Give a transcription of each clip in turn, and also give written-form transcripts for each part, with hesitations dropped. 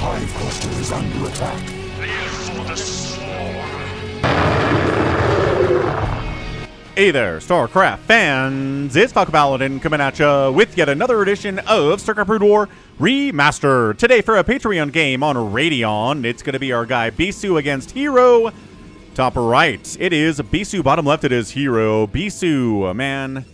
hive cluster is under attack. Live for the swarm. Hey there, StarCraft fans! It's Falcon Paladin coming at ya with yet another edition of StarCraft Brood War Remastered. Today for a Patreon game on Radeon, it's going to be our guy Bisu against herO. Top right, it is Bisu. Bottom left, it is herO. Bisu, man,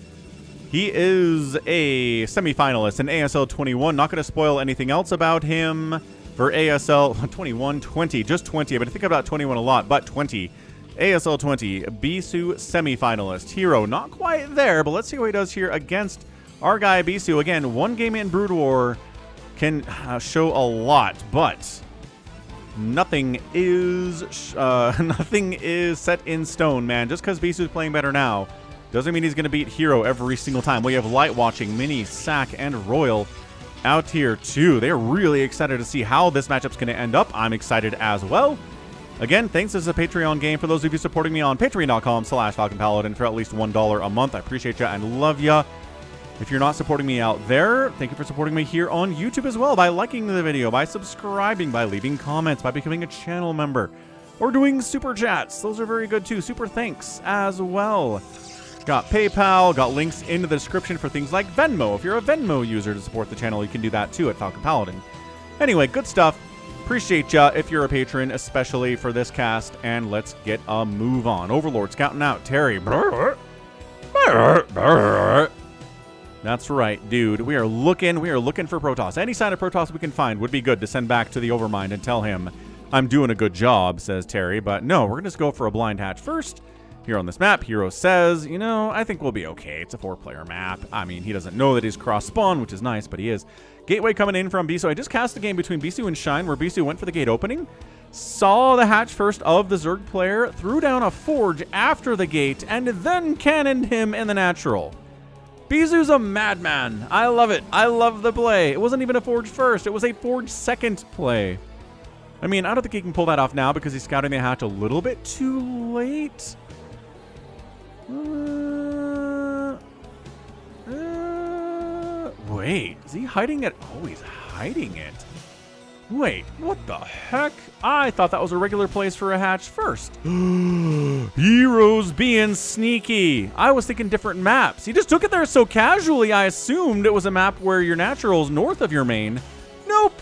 he is a semi-finalist in ASL 21. Not going to spoil anything else about him for ASL 21, 20, just 20. I've been thinking about 21 a lot, but 20. ASL 20, Bisu semi-finalist. herO, not quite there, but let's see what he does here against our guy Bisu. Again, one game in Brood War can show a lot, but nothing is set in stone, man. Just because Bisu is playing better now doesn't mean he's going to beat herO every single time. We have Light Watching, Mini, Sack, and Royal out here too. They're really excited to see how this matchup's going to end up. I'm excited as well. Again, thanks. This is a Patreon game. For those of you supporting me on patreon.com/FalconPaladin for at least $1 a month, I appreciate you and love you. If you're not supporting me out there, thank you for supporting me here on YouTube as well by liking the video, by subscribing, by leaving comments, by becoming a channel member, or doing super chats. Those are very good too. Super thanks as well. Got PayPal, got links in the description for things like Venmo. If you're a Venmo user to support the channel, you can do that too at Falcon Paladin. Anyway, good stuff. Appreciate ya if you're a patron, especially for this cast, and let's get a move on. Overlord scouting out Terry. That's right, dude. We are looking for Protoss. Any sign of Protoss we can find would be good to send back to the Overmind and tell him I'm doing a good job, says Terry. But no, we're gonna just go for a blind hatch first. Here on this map, herO says, you know, I think we'll be okay. It's a 4-player map. I mean, he doesn't know that he's cross-spawn, which is nice, but he is. Gateway coming in from Bisu. I just cast the game between Bisu and Shine, where Bisu went for the gate opening, saw the hatch first of the Zerg player, threw down a Forge after the gate, and then cannoned him in the natural. Bisu's a madman. I love it. I love the play. It wasn't even a Forge first. It was a Forge second play. I mean, I don't think he can pull that off now because he's scouting the hatch a little bit too late. Wait, is he hiding it? Oh, he's hiding it. Wait, what the heck? I thought that was a regular place for a hatch first. herO's being sneaky. I was thinking different maps. He just took it there so casually, I assumed it was a map where your natural's north of your main. Nope.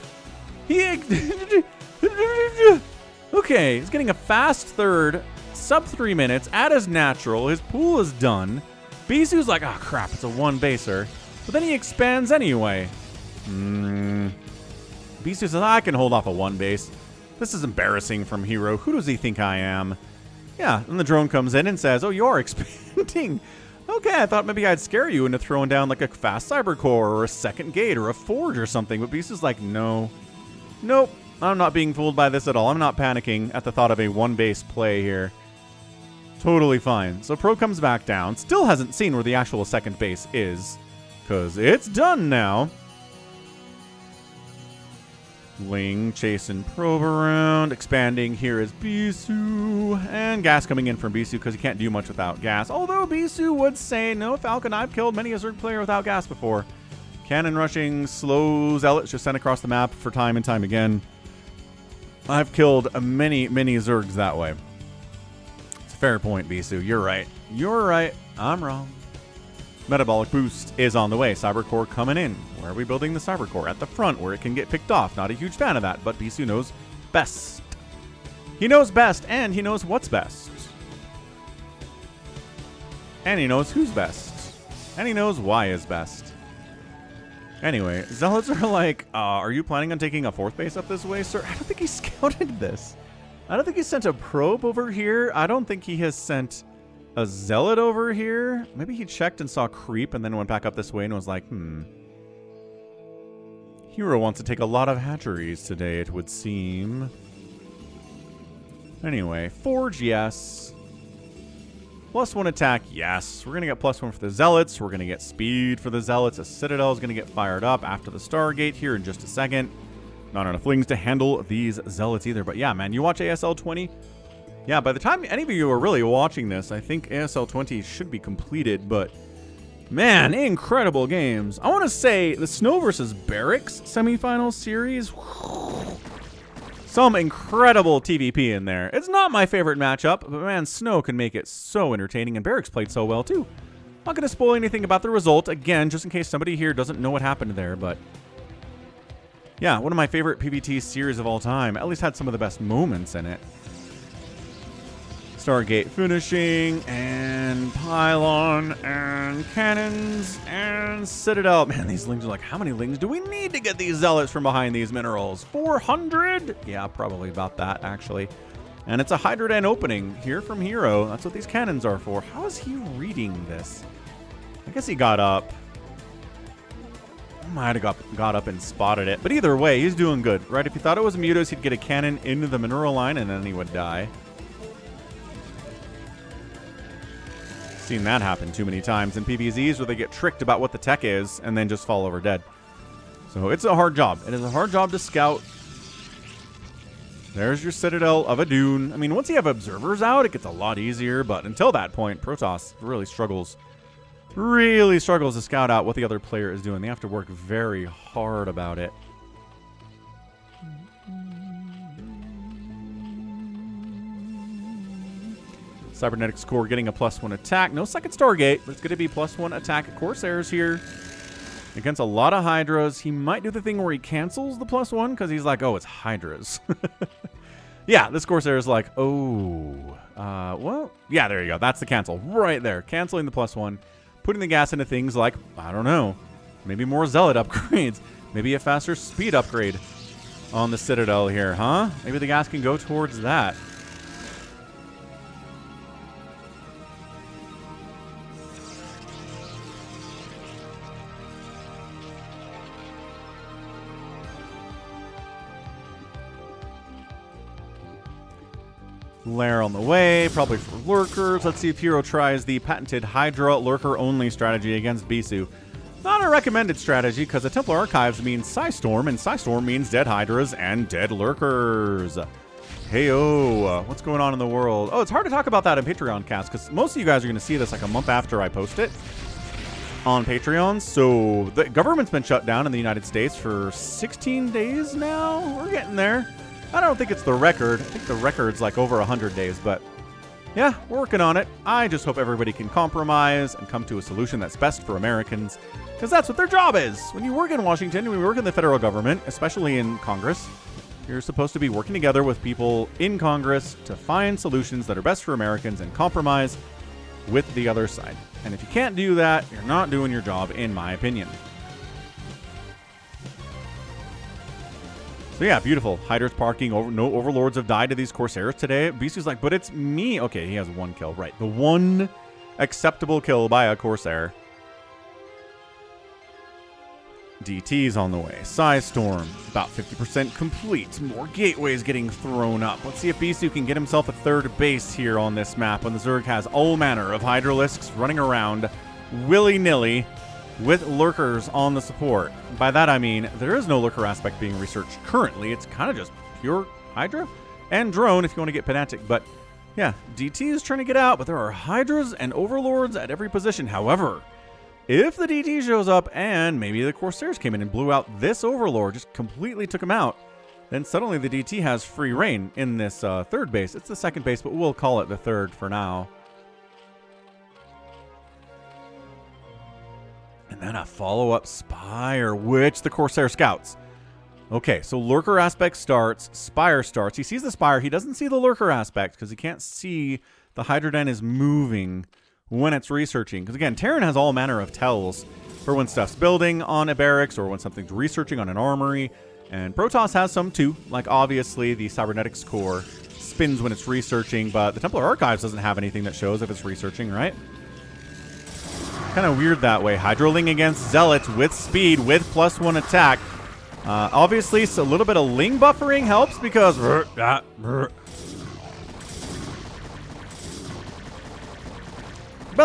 Okay, he's getting a fast third, sub 3 minutes at his natural. His pool is done. Bisu's like, oh crap, it's a one baser. But then he expands anyway. Bisu says, I can hold off a one base. This is embarrassing from herO. Who does he think I am? Yeah, and the drone comes in and says, oh, you are expanding. Okay, I thought maybe I'd scare you into throwing down like a fast cyber core or a second gate or a forge or something. But Bisu's like, no. Nope, I'm not being fooled by this at all. I'm not panicking at the thought of a one base play here. Totally fine. So Pro comes back down. Still hasn't seen where the actual second base is, because it's done now. Ling chasing Probe around. Expanding. Here is Bisu. And gas coming in from Bisu because he can't do much without gas. Although Bisu would say, no, Falcon, I've killed many a Zerg player without gas before. Cannon rushing, slow zealots just sent across the map for time and time again. I've killed many, many Zergs that way. It's a fair point, Bisu. You're right. You're right. I'm wrong. Metabolic boost is on the way. Cyber core coming in. Where are we building the cyber core? At the front where it can get picked off. Not a huge fan of that, but Bisu knows best. He knows best, and he knows what's best. And he knows who's best. And he knows why is best. Anyway, Zealots are like, are you planning on taking a fourth base up this way, sir? I don't think he scouted this. I don't think he sent a probe over here. I don't think he has sent a zealot over here. Maybe he checked and saw creep and then went back up this way and was like, herO wants to take a lot of hatcheries today, it would seem. Anyway, Forge, yes. +1 attack, yes. We're going to get +1 for the Zealots. We're going to get speed for the Zealots. A Citadel is going to get fired up after the Stargate here in just a second. Not enough Lings to handle these Zealots either. But yeah, man, you watch ASL 20. Yeah, by the time any of you are really watching this, I think ASL 20 should be completed. But man, incredible games. I want to say the Snow versus Barracks semifinal series. Some incredible TVP in there. It's not my favorite matchup, but man, Snow can make it so entertaining, and Barracks played so well too. Not going to spoil anything about the result, again, just in case somebody here doesn't know what happened there, but yeah, one of my favorite PvT series of all time. At least had some of the best moments in it. Stargate finishing, and Pylon, and Cannons, and Citadel. Man, these Lings are like, how many Lings do we need to get these Zealots from behind these minerals? 400? Yeah, probably about that, actually. And it's a Hydroden opening here from herO. That's what these cannons are for. How is he reading this? I guess he got up. Might have got up and spotted it. But either way, he's doing good, right? If he thought it was Mutos, he'd get a cannon into the mineral line, and then he would die. Seen that happen too many times in PvZs where they get tricked about what the tech is and then just fall over dead. So it's a hard job. It is a hard job to scout. There's your Citadel of a Dune. I mean, once you have observers out, it gets a lot easier, but until that point, Protoss really struggles to scout out what the other player is doing. They have to work very hard about it. Cybernetics Core getting a +1 attack. No second Stargate, but it's going to be +1 attack at Corsairs here. Against a lot of Hydras. He might do the thing where he cancels the +1 because he's like, oh, it's Hydras. Yeah, this Corsair is like, oh. Well, yeah, there you go. That's the cancel right there. Canceling the +1. Putting the gas into things like, I don't know, maybe more Zealot upgrades. Maybe a faster speed upgrade on the Citadel here, huh? Maybe the gas can go towards that. Lair on the way, probably for lurkers. Let's see if herO tries the patented Hydra lurker-only strategy against Bisu. Not a recommended strategy, because the Templar Archives means Psystorm, and Psystorm means dead Hydras and dead lurkers. Hey-oh, what's going on in the world? Oh, it's hard to talk about that in Patreon cast, because most of you guys are going to see this like a month after I post it on Patreon. So the government's been shut down in the United States for 16 days now. We're getting there. I don't think it's the record. I think the record's like over 100 days, but yeah, we're working on it. I just hope everybody can compromise and come to a solution that's best for Americans, because that's what their job is. When you work in Washington, when you work in the federal government, especially in Congress, you're supposed to be working together with people in Congress to find solutions that are best for Americans and compromise with the other side. And if you can't do that, you're not doing your job, in my opinion. So yeah, beautiful. Hydra's parking. No overlords have died to these Corsairs today. Bisu's like, but it's me. Okay, he has one kill. Right. The one acceptable kill by a Corsair. DT's on the way. Psystorm, about 50% complete. More gateways getting thrown up. Let's see if Bisu can get himself a third base here on this map when the Zerg has all manner of Hydralisks running around willy-nilly with lurkers on the support. By that I mean there is no lurker aspect being researched currently. It's kind of just pure Hydra and drone if you want to get pedantic. But yeah, DT is trying to get out, but there are Hydras and Overlords at every position. However, if the DT shows up and maybe the Corsairs came in and blew out this Overlord, just completely took him out, then suddenly the DT has free reign in this third base. It's the second base, but we'll call it the third for now. And then a follow-up Spire, which the Corsair scouts. Okay, so Lurker aspect starts, Spire starts. He sees the Spire. He doesn't see the Lurker aspect because he can't see the Hydroden is moving when it's researching. Because again, Terran has all manner of tells for when stuff's building on a barracks or when something's researching on an armory. And Protoss has some too. Like obviously the Cybernetics Core spins when it's researching, but the Templar Archives doesn't have anything that shows if it's researching, right? Kind of weird that way. Hydroling against Zealots with speed, with +1 attack. Obviously, so a little bit of Ling buffering helps because... But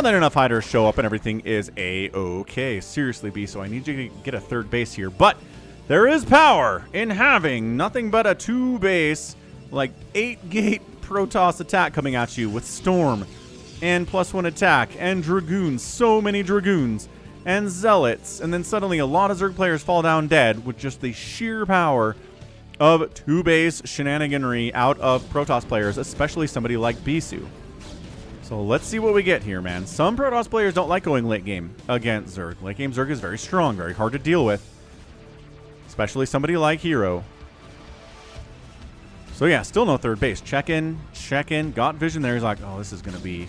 then enough Hydras show up and everything is A-okay. Seriously, Bisu, I need you to get a third base here. But there is power in having nothing but a 2-base, like 8-gate Protoss attack coming at you with Storm and +1 attack and Dragoons. So many Dragoons and Zealots. And then suddenly a lot of Zerg players fall down dead with just the sheer power of two-base shenaniganry out of Protoss players, especially somebody like Bisu. So let's see what we get here, man. Some Protoss players don't like going late game against Zerg. Late game Zerg is very strong, very hard to deal with, especially somebody like herO. So yeah, still no third base. Check in, got vision there. He's like, oh, this is gonna be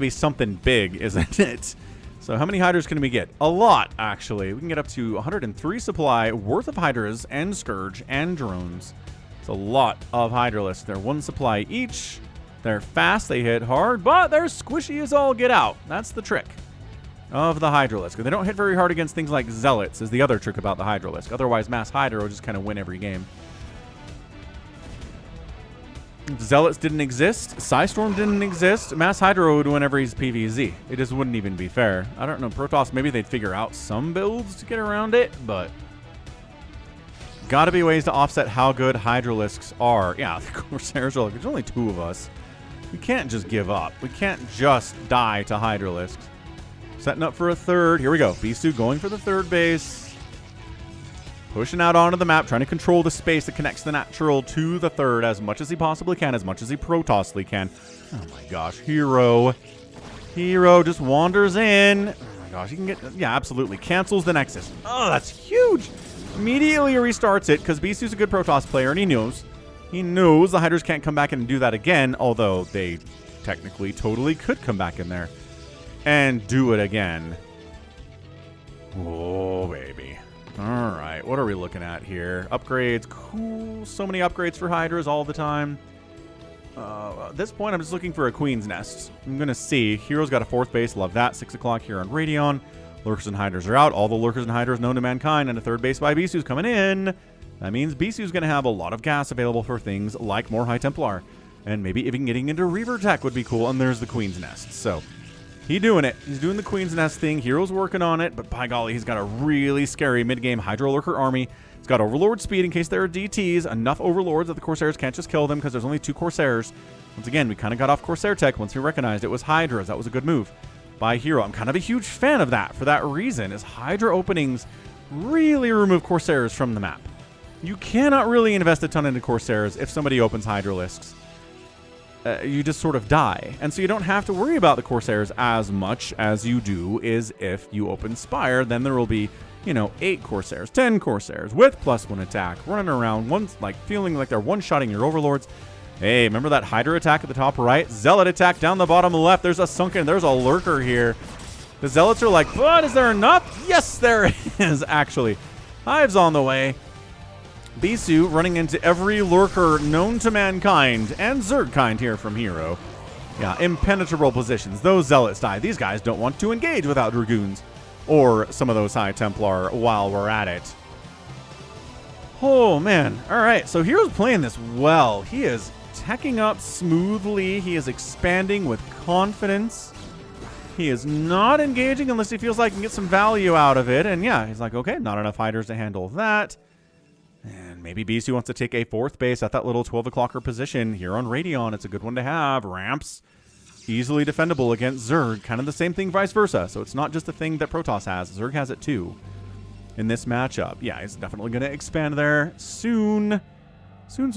something big, isn't it? So how many Hydras can we get? A lot, actually. We can get up to 103 supply worth of Hydras and Scourge and drones. It's a lot of Hydralisks. They're one supply each. They're fast, they hit hard, but they're squishy as all get out. That's the trick of the Hydralisk. They don't hit very hard against things like Zealots is the other trick about the Hydralisk. Otherwise, Mass Hydra will just kind of win every game. If Zealots didn't exist, Psystorm didn't exist, Mass Hydra would win every PvZ. It just wouldn't even be fair. I don't know, Protoss, maybe they'd figure out some builds to get around it, but gotta be ways to offset how good Hydralisks are. Yeah, the Corsairs are like, there's only two of us. We can't just give up. We can't just die to Hydralisks. Setting up for a third. Here we go. Bisu going for the third base. Pushing out onto the map, trying to control the space that connects the natural to the third as much as he possibly can, as much as he Protossly can. Oh my gosh, herO. herO just wanders in. Oh my gosh, he can get, yeah, absolutely. Cancels the Nexus. Oh, that's huge. Immediately restarts it because Bisu's a good Protoss player and he knows the Hydras can't come back and do that again, although they technically totally could come back in there and do it again. Oh, baby. All right, what are we looking at here? Upgrades, cool. So many upgrades for Hydras all the time. At this point, I'm just looking for a Queen's Nest. I'm going to see. herO's got a fourth base. Love that. 6 o'clock here on Radeon. Lurkers and Hydras are out. All the Lurkers and Hydras known to mankind. And a third base by Bisu's coming in. That means Bisu's going to have a lot of gas available for things like more High Templar. And maybe even getting into Reaver Tech would be cool. And there's the Queen's Nest. So he's doing it. He's doing the Queen's Nest thing. herO's working on it, but by golly, he's got a really scary mid-game Hydra Lurker army. He's got Overlord speed in case there are DTs, enough Overlords that the Corsairs can't just kill them because there's only 2 Corsairs. Once again, we kind of got off Corsair tech once we recognized it was Hydras. That was a good move by herO. I'm kind of a huge fan of that for that reason, is Hydra openings really remove Corsairs from the map. You cannot really invest a ton into Corsairs if somebody opens Hydralisks. You just sort of die. And so you don't have to worry about the Corsairs as much as you do is if you open Spire, then there will be, you know, 8 Corsairs, 10 Corsairs with +1 attack, running around, feeling like they're one-shotting your Overlords. Hey, remember that Hydra attack at the top right? Zealot attack down the bottom left. There's a sunken, there's a Lurker here. The Zealots are like, but is there enough? Yes, there is, actually. Hive's on the way. Bisu running into every Lurker known to mankind and Zergkind here from herO. Yeah, impenetrable positions. Those Zealots die. These guys don't want to engage without Dragoons or some of those High Templar while we're at it. Oh, man. All right, so herO's playing this well. He is teching up smoothly. He is expanding with confidence. He is not engaging unless he feels like he can get some value out of it. And yeah, he's like, okay, not enough Hydras to handle that. And maybe Bisu wants to take a fourth base at that little 12 o'clocker position here on Radeon. It's a good one to have. Ramps, easily defendable against Zerg. Kind of the same thing vice versa. So it's not just a thing that Protoss has. Zerg has it too in this matchup. Yeah, he's definitely going to expand there soon. Soon.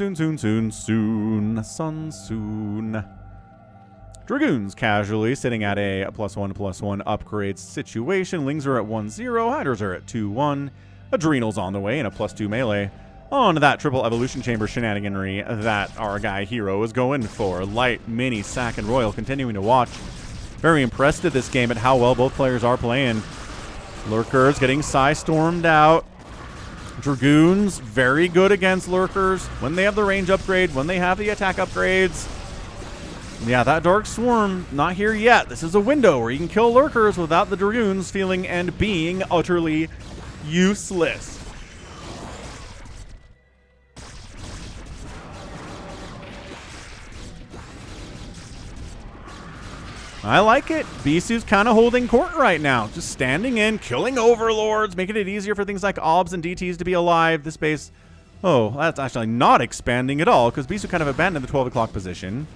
Dragoons casually sitting at a +1/+1 upgrade situation. Lings are at 1-0. Hydras are at 2-1. Adrenals on the way and a +2 melee on that triple evolution chamber shenaniganry that our guy herO is going for. Light, Mini, Sack, and Royal continuing to watch. Very impressed at this game at how well both players are playing. Lurkers getting Psystormed out. Dragoons very good against Lurkers when they have the range upgrade, when they have the attack upgrades. Yeah, that Dark Swarm, not here yet. This is a window where you can kill Lurkers without the Dragoons feeling and being utterly useless. I like it. Bisu's kind of holding court right now. Just standing in, killing Overlords, making it easier for things like OBS and DTs to be alive. This base, oh, that's actually not expanding at all because Bisu kind of abandoned the 12 o'clock position.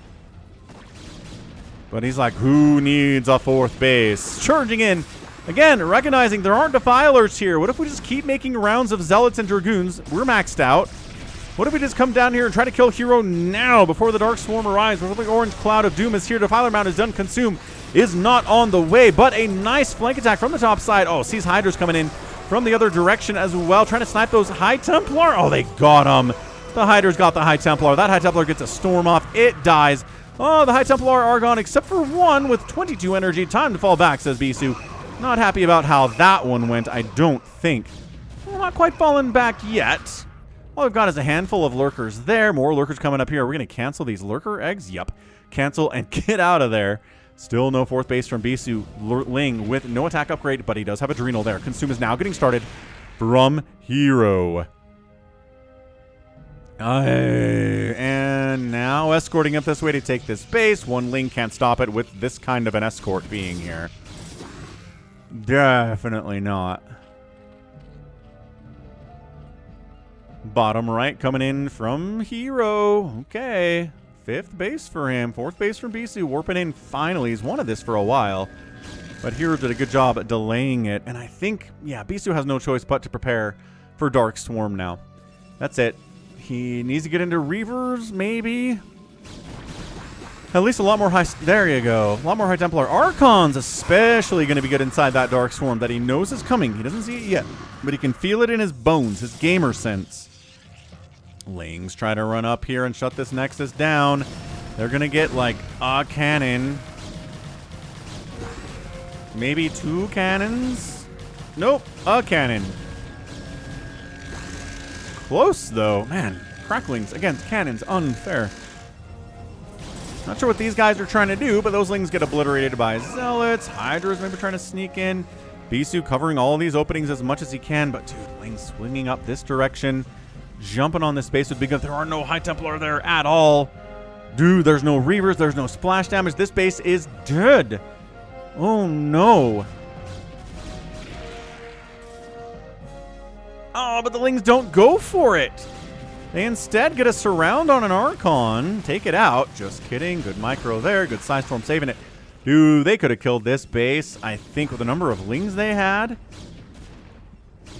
But he's like, who needs a fourth base? Charging in. Again, recognizing there aren't defilers here. What if we just keep making rounds of Zealots and Dragoons? We're maxed out. What if we just come down here and try to kill herO now before the Dark Swarm arrives? Before the orange cloud of doom is here. Defiler Mount is done. Consume is not on the way, but a nice flank attack from the top side. Oh, sees Hydras coming in from the other direction as well, trying to snipe those High Templar. Oh, they got him. The Hydras got the High Templar. That High Templar gets a storm off. It dies. Oh, the High Templar are gone except for one with 22 energy. Time to fall back, says Bisu. Not happy about how that one went, I don't think. Well, not quite fallen back yet. All we've got is a handful of lurkers there. More lurkers coming up here. Are we going to cancel these lurker eggs? Yup. Cancel and get out of there. Still no fourth base from Bisu. Ling with no attack upgrade, but he does have Adrenal there. Consume is now getting started from herO. And now escorting up this way to take this base. One Ling can't stop it with this kind of an escort being here. Definitely not. Bottom right coming in from herO. Okay. Fifth base for him. Fourth base from Bisu. Warping in finally. He's wanted this for a while. But herO did a good job at delaying it. And I think, yeah, Bisu has no choice but to prepare for Dark Swarm now. That's it. He needs to get into Reavers, maybe. At least a lot more high... There you go. A lot more High Templar. Archon's especially going to be good inside that Dark Swarm that he knows is coming. He doesn't see it yet, but he can feel it in his bones, his gamer sense. Lings try to run up here and shut this Nexus down. They're going to get, like, a cannon. Maybe 2 cannons? Nope, a cannon. Close, though. Man, cracklings against cannons. Unfair. Not sure what these guys are trying to do, but those Lings get obliterated by Zealots. Hydras maybe trying to sneak in. Bisu covering all of these openings as much as he can, but dude, Lings swinging up this direction. Jumping on this base would be good. There are no High Templar there at all. Dude, there's no Reavers. There's no splash damage. This base is dead. Oh, no. Oh, but the Lings don't go for it. They instead get a surround on an Archon. Take it out. Just kidding. Good micro there. Good Side Storm saving it. Dude, they could have killed this base, I think, with the number of Lings they had.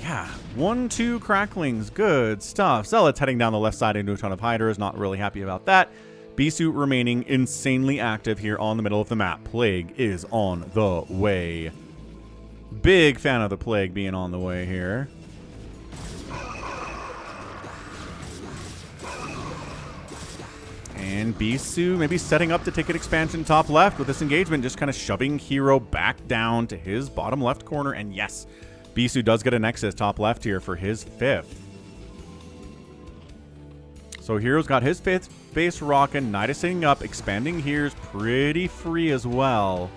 Yeah. 1, 2 cracklings. Good stuff. Zealots heading down the left side into a ton of Hydras. Not really happy about that. Bisu remaining insanely active here on the middle of the map. Plague is on the way. Big fan of the Plague being on the way here. And Bisu maybe setting up to take an expansion top left with this engagement, just kind of shoving herO back down to his bottom left corner. And yes, Bisu does get a Nexus top left here for his 5th. So herO's got his 5th base rocking. Knight is sitting up. Expanding here's pretty free as well.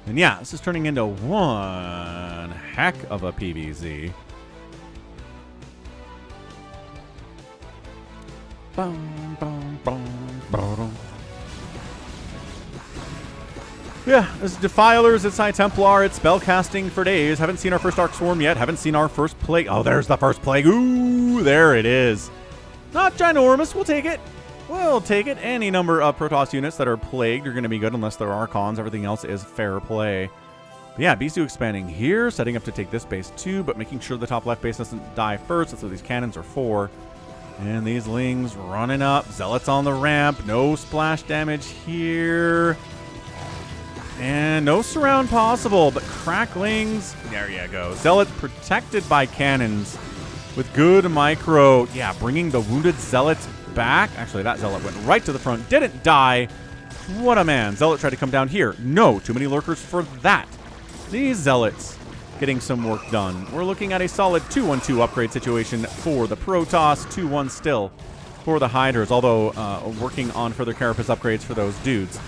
And yeah, this is turning into one heck of a PvZ. Boom, boom, boom, boom. Yeah, it's Defilers, it's High Templar, it's spellcasting for days. Haven't seen our first Dark Swarm yet. Haven't seen our first Plague. Oh, there's the first Plague. Ooh, there it is. Not ginormous. We'll take it. We'll take it. Any number of Protoss units that are plagued are going to be good unless they're Archons. Everything else is fair play. But yeah, Bisu expanding here, setting up to take this base too, but making sure the top left base doesn't die first. That's what these cannons are for. And these Lings running up. Zealots on the ramp. No splash damage here. And no surround possible, but cracklings. There you go. Zealots protected by cannons with good micro. Yeah, bringing the wounded Zealots back. Actually, that Zealot went right to the front. Didn't die. What a man. Zealot tried to come down here. No, too many lurkers for that. These Zealots getting some work done. We're looking at a solid 2-1-2 upgrade situation for the Protoss. 2-1 still for the Hydras, although working on further carapace upgrades for those dudes.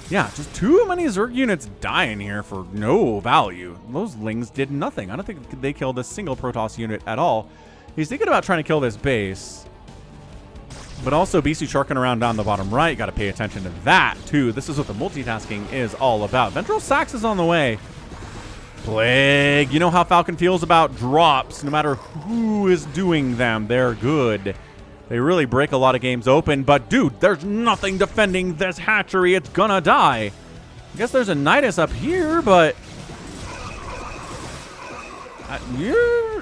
Yeah, just too many Zerg units dying here for no value. Those Lings did nothing. I don't think they killed a single Protoss unit at all. He's thinking about trying to kill this base. But also Bisu sharking around down the bottom right. Got to pay attention to that, too. This is what the multitasking is all about. Ventral Sax is on the way. Plague. You know how Falcon feels about drops. No matter who is doing them, they're good. They really break a lot of games open. But, dude, there's nothing defending this hatchery. It's gonna die. I guess there's a Nidus up here, but...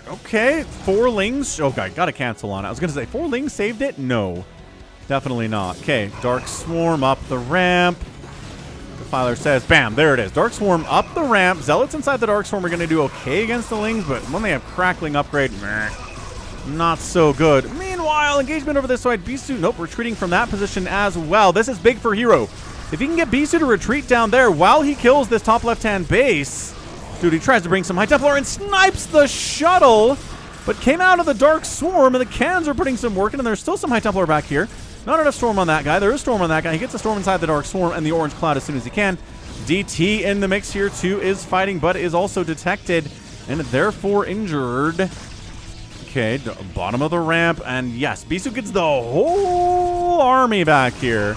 Okay, 4 lings. Okay, gotta cancel on it. I was gonna say 4 lings saved it. No, definitely not. Okay, Dark Swarm up the ramp. Defiler says, bam, there it is. Dark Swarm up the ramp. Zealots inside the Dark Swarm are gonna do okay against the lings, but when they have Crackling upgrade, meh, not so good. Meanwhile, engagement over this side. Bisu, nope, retreating from that position as well. This is big for herO. If he can get Bisu to retreat down there while he kills this top left-hand base, dude, he tries to bring some High Templar and snipes the shuttle, but came out of the Dark Swarm, and the cans are putting some work in, and there's still some High Templar back here. Not enough Storm on that guy. There is Storm on that guy. He gets a Storm inside the Dark Swarm and the Orange Cloud as soon as he can. DT in the mix here, too, is fighting, but is also detected and therefore injured. Okay, bottom of the ramp, and yes, Bisu gets the whole army back here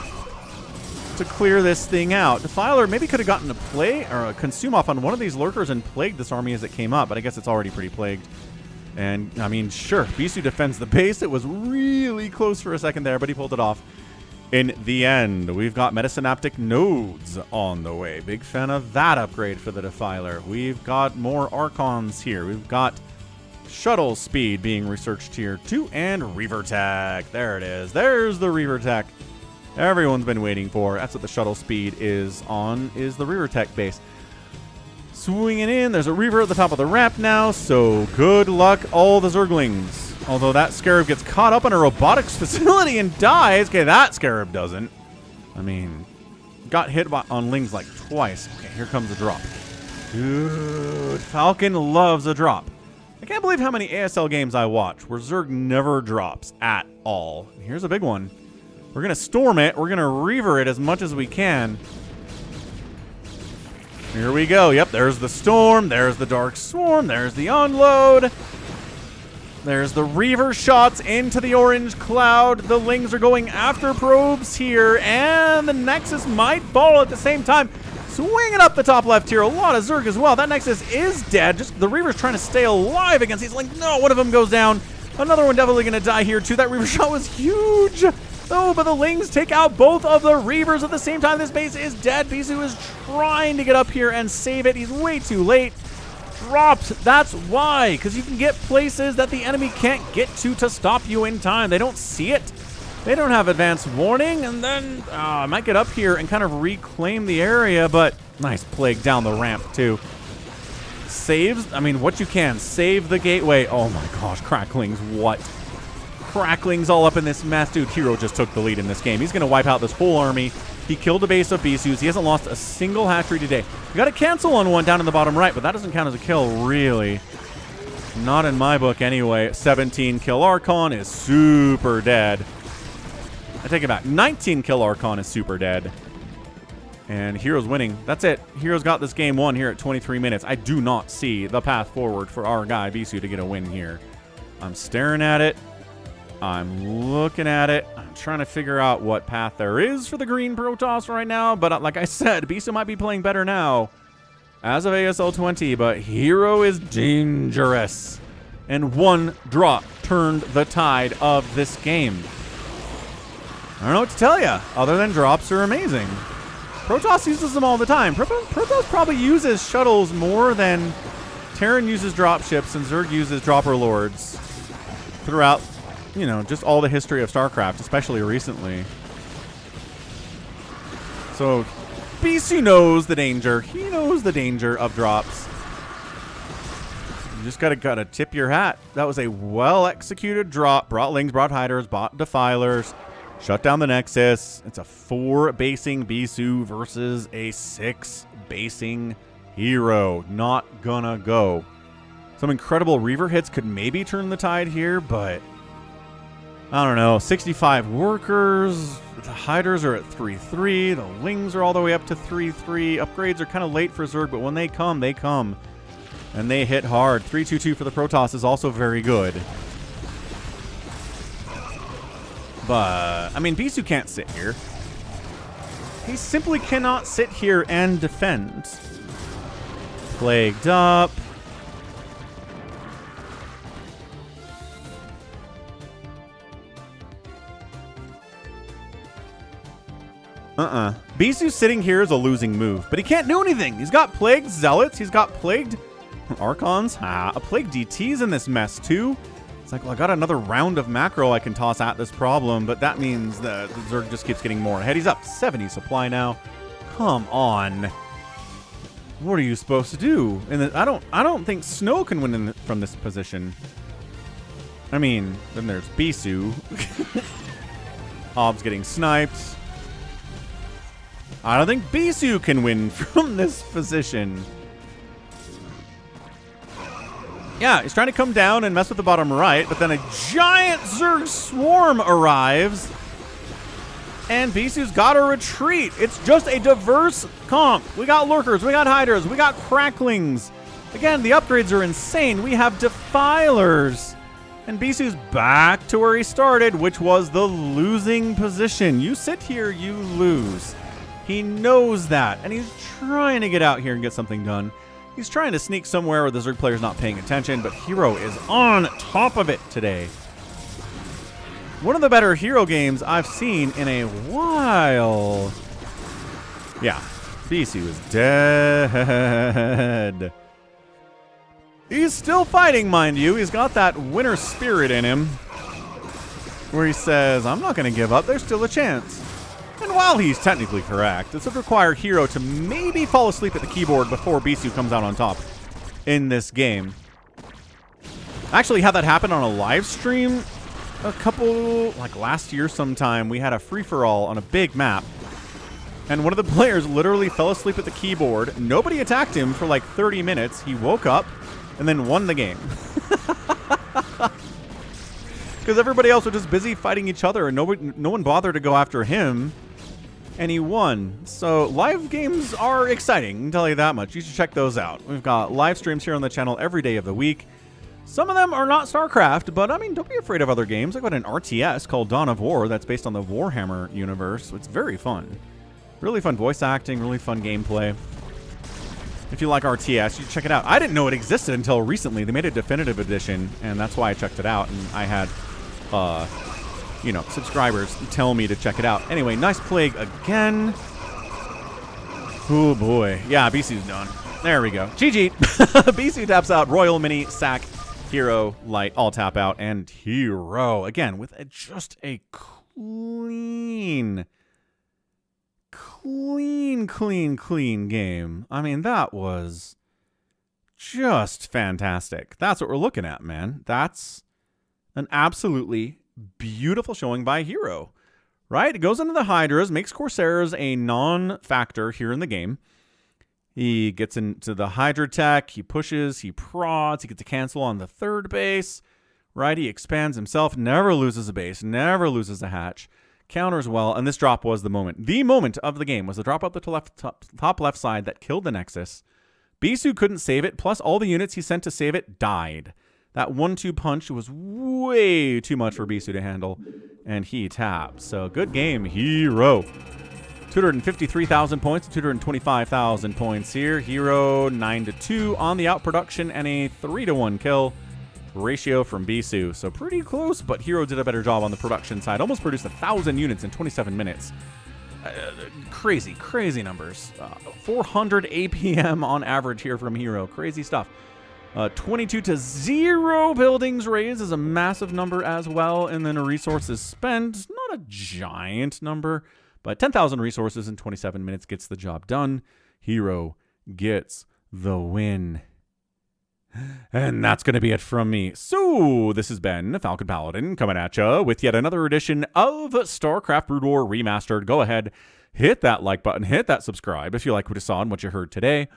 to clear this thing out. Defiler maybe could have gotten a play or a consume off on one of these lurkers and plagued this army as it came up, but I guess it's already pretty plagued. And, I mean, sure, Bisu defends the base. It was really close for a second there, but he pulled it off in the end. We've got Metasynaptic Nodes on the way. Big fan of that upgrade for the Defiler. We've got more Archons here. We've got Shuttle Speed being researched here, too, and Reaver Tech. There it is. There's the Reaver Tech everyone's been waiting for. That's what the Shuttle Speed is on, is the Reaver Tech base. Swinging in, there's a Reaver at the top of the ramp now, so good luck all the Zerglings. Although that Scarab gets caught up in a robotics facility and dies. Okay, that Scarab doesn't. I mean, got hit on Lings like twice. Okay, here comes the drop. Dude, Falcon loves a drop. I can't believe how many ASL games I watch where Zerg never drops at all. Here's a big one. We're going to storm it. We're going to Reaver it as much as we can. Here we go. Yep, there's the storm. There's the Dark Swarm. There's the unload. There's the Reaver shots into the Orange Cloud. The Lings are going after probes here, and the Nexus might fall at the same time. Swinging up the top left here. A lot of Zerg as well. That Nexus is dead. Just the Reaver's trying to stay alive against these Lings. No, one of them goes down. Another one definitely going to die here, too. That Reaver shot was huge. Oh, but the Lings take out both of the Reavers at the same time. This base is dead. Bisu is trying to get up here and save it. He's way too late. Dropped. That's why. Because you can get places that the enemy can't get to stop you in time. They don't see it. They don't have advanced warning. And then I might get up here and kind of reclaim the area. But nice plague down the ramp, too. Saves. I mean, what you can. Save the gateway. Oh, my gosh. Cracklings. What? Cracklings all up in this mess. Dude, herO just took the lead in this game. He's going to wipe out this whole army. He killed a base of Bisu's. He hasn't lost a single hatchery today. You got to cancel on one down in the bottom right, but that doesn't count as a kill, really. Not in my book, anyway. 17 kill Archon is super dead. I take it back. 19 kill Archon is super dead. And herO's winning. That's it. herO's got this game won here at 23 minutes. I do not see the path forward for our guy, Bisu, to get a win here. I'm staring at it. I'm looking at it. I'm trying to figure out what path there is for the green Protoss right now. But like I said, Bisu might be playing better now as of ASL 20. But herO is dangerous. And one drop turned the tide of this game. I don't know what to tell you, other than drops are amazing. Protoss uses them all the time. Protoss probably uses shuttles more than Terran uses dropships and Zerg uses dropper lords throughout, you know, just all the history of StarCraft, especially recently. So, Bisu knows the danger. He knows the danger of drops. You just gotta tip your hat. That was a well-executed drop. Brought Lings, brought Hiders, bought Defilers, shut down the Nexus. It's a 4-basing Bisu versus a 6-basing herO. Not gonna go. Some incredible Reaver hits could maybe turn the tide here, but I don't know. 65 workers. The Hiders are at 3-3. The Lings are all the way up to 3-3. Upgrades are kind of late for Zerg, but when they come, they come. And they hit hard. 3-2-2 for the Protoss is also very good. But, I mean, Bisu can't sit here. He simply cannot sit here and defend. Plagued up. Bisu sitting here is a losing move, but he can't do anything. He's got plagued Zealots. He's got plagued Archons? A Plague DT's in this mess, too. It's like, well, I got another round of macro I can toss at this problem, but that means that the Zerg just keeps getting more ahead. He's up 70 supply now. Come on. What are you supposed to do? And I don't think Snow can win from this position. I mean, then there's Bisu. Hobbs getting sniped. I don't think Bisu can win from this position. Yeah, he's trying to come down and mess with the bottom right, but then a giant Zerg swarm arrives, and Bisu's got to retreat. It's just a diverse comp. We got Lurkers, we got Hydras, we got Cracklings. Again, the upgrades are insane. We have Defilers. And Bisu's back to where he started, which was the losing position. You sit here, you lose. He knows that, and he's trying to get out here and get something done. He's trying to sneak somewhere where the Zerg player's not paying attention, but herO is on top of it today. One of the better herO games I've seen in a while. Yeah, Bisu is dead. He's still fighting, mind you. He's got that winner spirit in him, where he says, I'm not going to give up. There's still a chance. And while he's technically correct, this would require herO to maybe fall asleep at the keyboard before Bisu comes out on top in this game. I actually had that happen on a live stream a couple, like last year sometime. We had a free-for-all on a big map, and one of the players literally fell asleep at the keyboard. Nobody attacked him for like 30 minutes. He woke up and then won the game. Because everybody else was just busy fighting each other, and no one bothered to go after him. And he won. So live games are exciting, I can tell you that much. You should check those out. We've got live streams here on the channel every day of the week. Some of them are not StarCraft, but I mean, don't be afraid of other games. I've got an RTS called Dawn of War that's based on the Warhammer universe. It's very fun. Really fun voice acting, really fun gameplay. If you like RTS, you should check it out. I didn't know it existed until recently. They made a definitive edition, and that's why I checked it out. And I had you know, subscribers tell me to check it out. Anyway, nice Plague again. Oh boy. Yeah, Bisu's done. There we go. GG. Bisu taps out Royal Mini, Sack, herO, Light, all tap out, and herO. Again, with just a clean game. I mean, that was just fantastic. That's what we're looking at, man. That's an absolutely beautiful showing by herO, right? It goes into the Hydras, makes Corsairs a non-factor here in the game. He gets into the Hydra tech, he pushes, he prods, he gets a cancel on the third base, right? He expands himself, never loses a base, never loses a hatch, counters well, and this drop was the moment. The moment of the game was the drop up the top left side that killed the Nexus. Bisu couldn't save it, plus all the units he sent to save it died. That 1-2 punch was way too much for Bisu to handle, and he tapped. So good game, herO. 253,000 points, 225,000 points here. herO 9-2 on the outproduction and a 3-1 kill ratio from Bisu. So pretty close, but herO did a better job on the production side. Almost produced 1,000 units in 27 minutes. Crazy numbers. 400 APM on average here from herO. Crazy stuff. 22-0 buildings raised is a massive number as well. And then resources spent, not a giant number, but 10,000 resources in 27 minutes gets the job done. herO gets the win. And that's going to be it from me. So this has been Falcon Paladin coming at you with yet another edition of StarCraft Brood War Remastered. Go ahead, hit that like button, hit that subscribe if you like what you saw and what you heard today.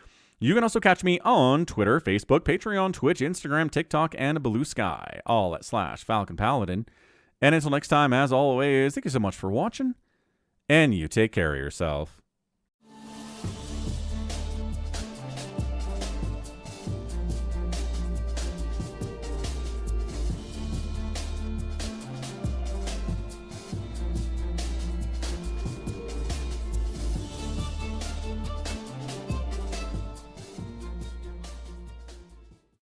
You can also catch me on Twitter, Facebook, Patreon, Twitch, Instagram, TikTok, and Blue Sky, all at /Falcon Paladin. And until next time, as always, thank you so much for watching, and you take care of yourself.